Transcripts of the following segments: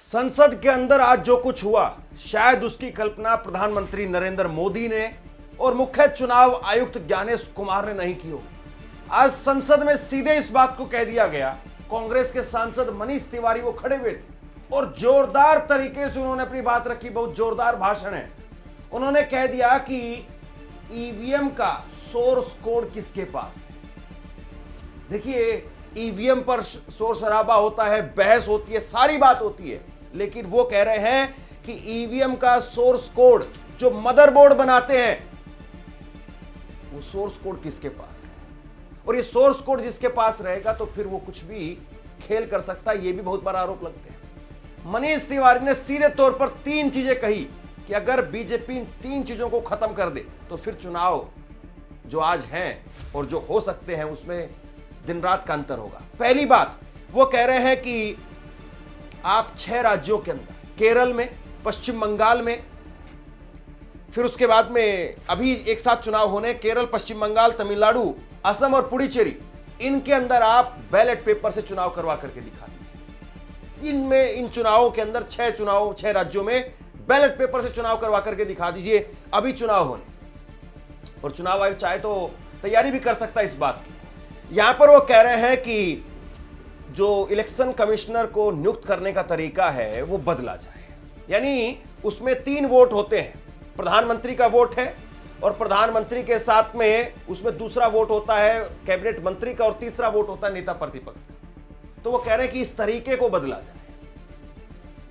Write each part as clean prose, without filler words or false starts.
संसद के अंदर आज जो कुछ हुआ, शायद उसकी कल्पना प्रधानमंत्री नरेंद्र मोदी ने और मुख्य चुनाव आयुक्त ज्ञानेश कुमार ने नहीं की होगी। आज संसद में सीधे इस बात को कह दिया गया, कांग्रेस के सांसद मनीष तिवारी वो खड़े हुए थे और जोरदार तरीके से उन्होंने अपनी बात रखी। बहुत जोरदार भाषण है। उन्होंने कह दिया कि ईवीएम का सोर्स कोड किसके पास है। देखिए, ईवीएम पर शोर शराबा होता है, बहस होती है, सारी बात होती है, लेकिन वो कह रहे हैं कि ईवीएम का सोर्स कोड जो मदरबोर्ड बनाते हैं, वो सोर्स कोड किसके पास है। और ये सोर्स कोड जिसके पास रहेगा तो फिर वो कुछ भी खेल कर सकता है। ये भी बहुत बड़ा आरोप लगते हैं। मनीष तिवारी ने सीधे तौर पर तीन चीजें कही कि अगर बीजेपी इन तीन चीजों को खत्म कर दे तो फिर चुनाव जो आज हैं और जो हो सकते हैं उसमें दिन रात का अंतर होगा। पहली बात, वो कह रहे हैं कि आप 6 राज्यों के अंदर, केरल में, पश्चिम बंगाल में, फिर उसके बाद में अभी एक साथ चुनाव होने, केरल, पश्चिम बंगाल, तमिलनाडु, असम और पुडुचेरी, इनके अंदर आप बैलेट पेपर से चुनाव करवा करके दिखा दीजिए। इनमें, इन चुनावों के अंदर 6 राज्यों में बैलेट पेपर से चुनाव करवा करके दिखा दीजिए। अभी चुनाव होने, और चुनाव आयोग चाहे तो तैयारी भी कर सकता है इस बात की। यहां पर वो कह रहे हैं कि जो इलेक्शन कमिश्नर को नियुक्त करने का तरीका है वो बदला जाए। यानी उसमें 3 वोट होते हैं, प्रधानमंत्री का वोट है और प्रधानमंत्री के साथ में उसमें दूसरा वोट होता है कैबिनेट मंत्री का और तीसरा वोट होता है नेता प्रतिपक्ष का। तो वो कह रहे हैं कि इस तरीके को बदला जाए।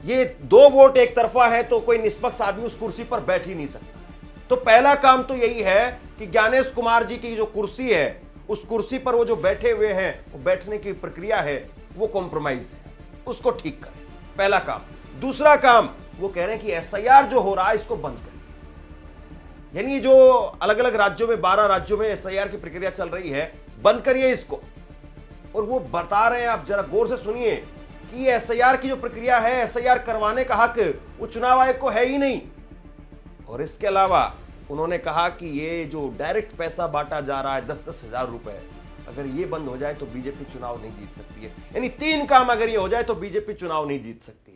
ये 2 वोट एक तरफा है तो कोई निष्पक्ष आदमी उस कुर्सी पर बैठ ही नहीं सकता। तो पहला काम तो यही है कि ज्ञानेश कुमार जी की जो कुर्सी है, उस कुर्सी पर वो जो बैठे हुए हैं, वो बैठने की प्रक्रिया है वो कॉम्प्रोमाइज है, उसको ठीक करें। पहला काम। दूसरा काम, वो कह रहे हैं कि एसआईआर जो हो रहा है इसको बंद करें। यानी जो अलग अलग राज्यों में, 12 राज्यों में एसआईआर की प्रक्रिया चल रही है, बंद करिए इसको। और वो बता रहे हैं, आप जरा गौर से सुनिए, कि एसआईआर की जो प्रक्रिया है, एसआईआर करवाने का हक वो चुनाव आयोग को है ही नहीं। और इसके अलावा उन्होंने कहा कि ये जो डायरेक्ट पैसा बांटा जा रहा है 10-10 हजार रुपए, अगर ये बंद हो जाए तो बीजेपी चुनाव नहीं जीत सकती है। यानी 3 काम अगर ये हो जाए तो बीजेपी चुनाव नहीं जीत सकती।